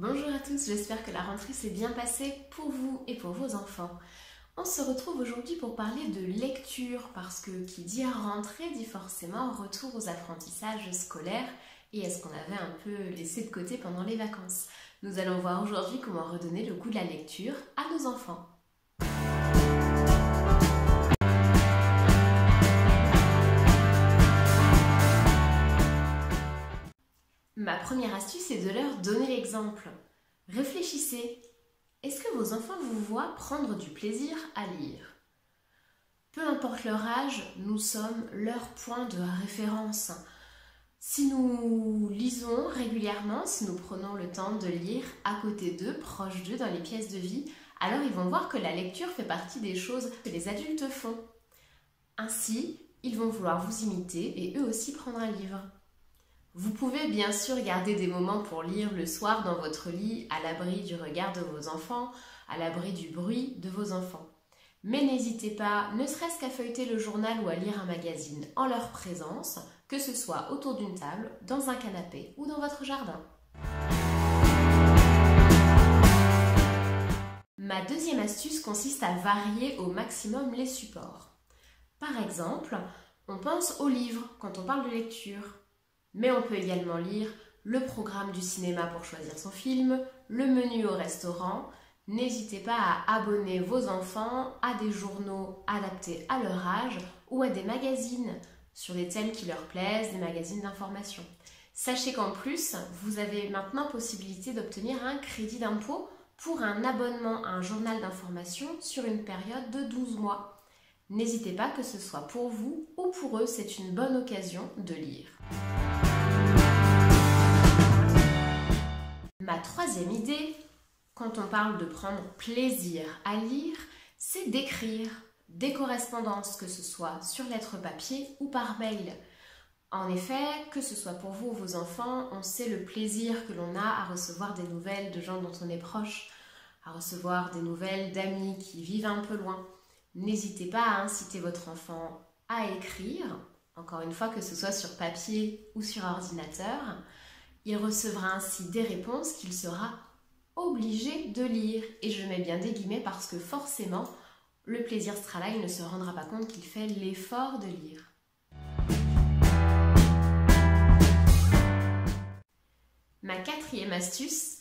Bonjour à tous, j'espère que la rentrée s'est bien passée pour vous et pour vos enfants. On se retrouve aujourd'hui pour parler de lecture parce que qui dit rentrée dit forcément retour aux apprentissages scolaires et à ce qu'on avait un peu laissé de côté pendant les vacances. Nous allons voir aujourd'hui comment redonner le goût de la lecture à nos enfants. Ma première astuce est de leur donner l'exemple. Réfléchissez. Est-ce que vos enfants vous voient prendre du plaisir à lire? Peu importe leur âge, nous sommes leur point de référence. Si nous lisons régulièrement, si nous prenons le temps de lire à côté d'eux, proche d'eux, dans les pièces de vie, alors ils vont voir que la lecture fait partie des choses que les adultes font. Ainsi, ils vont vouloir vous imiter et eux aussi prendre un livre. Vous pouvez bien sûr garder des moments pour lire le soir dans votre lit, à l'abri du regard de vos enfants, à l'abri du bruit de vos enfants. Mais n'hésitez pas, ne serait-ce qu'à feuilleter le journal ou à lire un magazine en leur présence, que ce soit autour d'une table, dans un canapé ou dans votre jardin. Ma deuxième astuce consiste à varier au maximum les supports. Par exemple, on pense aux livres quand on parle de lecture. Mais on peut également lire le programme du cinéma pour choisir son film, le menu au restaurant. N'hésitez pas à abonner vos enfants à des journaux adaptés à leur âge ou à des magazines sur des thèmes qui leur plaisent, des magazines d'information. Sachez qu'en plus, vous avez maintenant possibilité d'obtenir un crédit d'impôt pour un abonnement à un journal d'information sur une période de 12 mois. N'hésitez pas, que ce soit pour vous ou pour eux, c'est une bonne occasion de lire. Ma troisième idée, quand on parle de prendre plaisir à lire, c'est d'écrire des correspondances, que ce soit sur lettre papier ou par mail. En effet, que ce soit pour vous ou vos enfants, on sait le plaisir que l'on a à recevoir des nouvelles de gens dont on est proche, à recevoir des nouvelles d'amis qui vivent un peu loin. N'hésitez pas à inciter votre enfant à écrire, encore une fois que ce soit sur papier ou sur ordinateur. Il recevra ainsi des réponses qu'il sera obligé de lire. Et je mets bien des guillemets parce que forcément, le plaisir sera là, il ne se rendra pas compte qu'il fait l'effort de lire. Ma quatrième astuce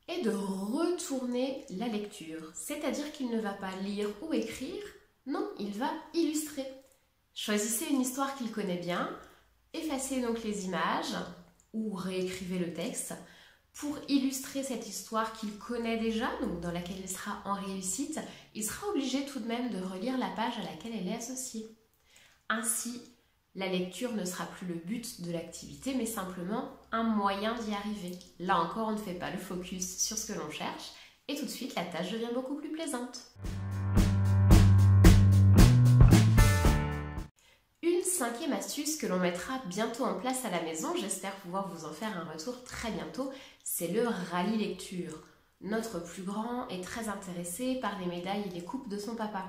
est de retourner la lecture. C'est-à-dire qu'il ne va pas lire ou écrire, non, il va illustrer. Choisissez une histoire qu'il connaît bien, effacez donc les images ou réécrivez le texte pour illustrer cette histoire qu'il connaît déjà, donc dans laquelle il sera en réussite. Il sera obligé tout de même de relire la page à laquelle elle est associée. Ainsi, la lecture ne sera plus le but de l'activité, mais simplement un moyen d'y arriver. Là encore, on ne fait pas le focus sur ce que l'on cherche et tout de suite, la tâche devient beaucoup plus plaisante. Cinquième astuce que l'on mettra bientôt en place à la maison, j'espère pouvoir vous en faire un retour très bientôt, c'est le rallye lecture. Notre plus grand est très intéressé par les médailles et les coupes de son papa.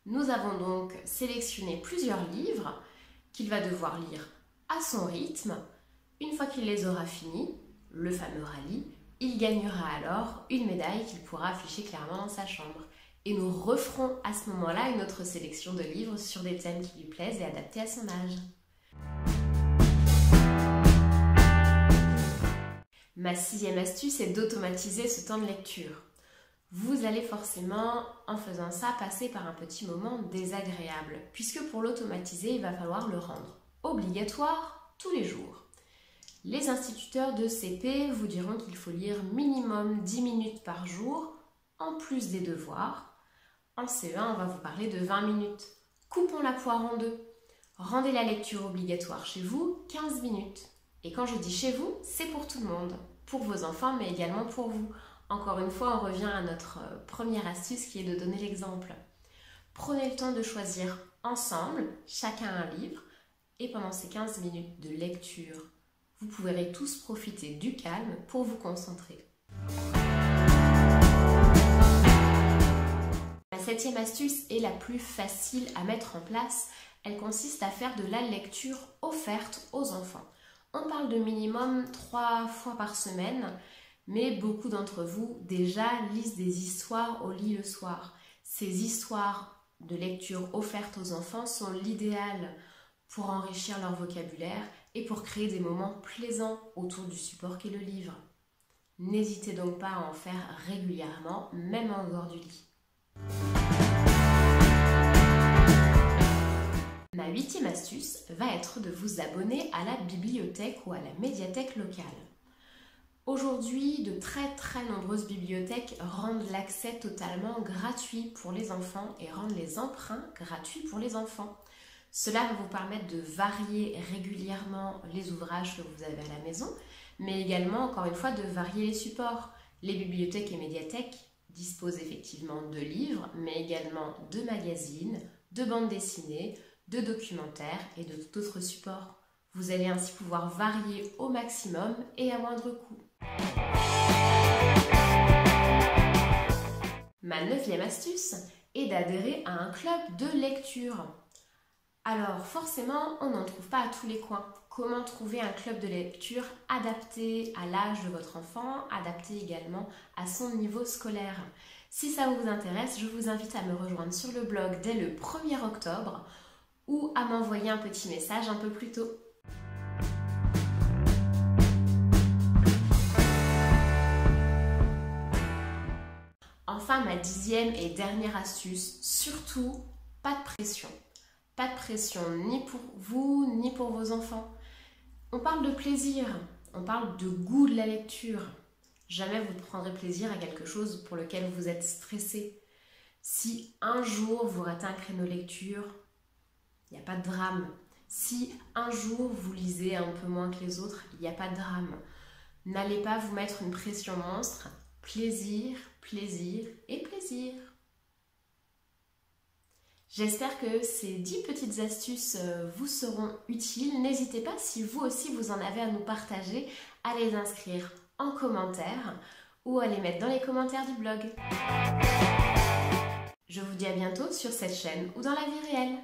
Nous avons donc sélectionné plusieurs livres qu'il va devoir lire à son rythme. Une fois qu'il les aura finis, le fameux rallye, il gagnera alors une médaille qu'il pourra afficher clairement dans sa chambre. Et nous referons à ce moment-là une autre sélection de livres sur des thèmes qui lui plaisent et adaptés à son âge. Ma sixième astuce est d'automatiser ce temps de lecture. Vous allez forcément, en faisant ça, passer par un petit moment désagréable, puisque pour l'automatiser, il va falloir le rendre obligatoire tous les jours. Les instituteurs de CP vous diront qu'il faut lire minimum 10 minutes par jour, en plus des devoirs. En CE1, on va vous parler de 20 minutes. Coupons la poire en deux. Rendez la lecture obligatoire chez vous 15 minutes. Et quand je dis chez vous, c'est pour tout le monde. Pour vos enfants, mais également pour vous. Encore une fois, on revient à notre première astuce qui est de donner l'exemple. Prenez le temps de choisir ensemble, chacun un livre. Et pendant ces 15 minutes de lecture, vous pourrez tous profiter du calme pour vous concentrer. La septième astuce est la plus facile à mettre en place. Elle consiste à faire de la lecture offerte aux enfants. On parle de minimum 3 fois par semaine, mais beaucoup d'entre vous déjà lisent des histoires au lit le soir. Ces histoires de lecture offertes aux enfants sont l'idéal pour enrichir leur vocabulaire et pour créer des moments plaisants autour du support qu'est le livre. N'hésitez donc pas à en faire régulièrement, même en dehors du lit. Ma 8e astuce va être de vous abonner à la bibliothèque ou à la médiathèque locale. Aujourd'hui, de très nombreuses bibliothèques rendent l'accès totalement gratuit pour les enfants et rendent les emprunts gratuits pour les enfants. Cela va vous permettre de varier régulièrement les ouvrages que vous avez à la maison, mais également, encore une fois, de varier les supports. Les bibliothèques et médiathèques disposent effectivement de livres, mais également de magazines, de bandes dessinées, de documentaires et de tout autre support. Vous allez ainsi pouvoir varier au maximum et à moindre coût. Ma 9e astuce est d'adhérer à un club de lecture. Alors forcément, on n'en trouve pas à tous les coins. Comment trouver un club de lecture adapté à l'âge de votre enfant, adapté également à son niveau scolaire? Si ça vous intéresse, je vous invite à me rejoindre sur le blog dès le 1er octobre ou à m'envoyer un petit message un peu plus tôt. Enfin, ma 10e et dernière astuce, surtout, pas de pression. Pas de pression ni pour vous, ni pour vos enfants. On parle de plaisir, on parle de goût de la lecture. Jamais vous ne prendrez plaisir à quelque chose pour lequel vous êtes stressé. Si un jour vous ratez un créneau lecture, il n'y a pas de drame. Si un jour vous lisez un peu moins que les autres, il n'y a pas de drame. N'allez pas vous mettre une pression monstre. Plaisir, plaisir et plaisir. J'espère que ces 10 petites astuces vous seront utiles. N'hésitez pas, si vous aussi vous en avez à nous partager, à les inscrire en commentaire ou à les mettre dans les commentaires du blog. Je vous dis à bientôt sur cette chaîne ou dans la vie réelle.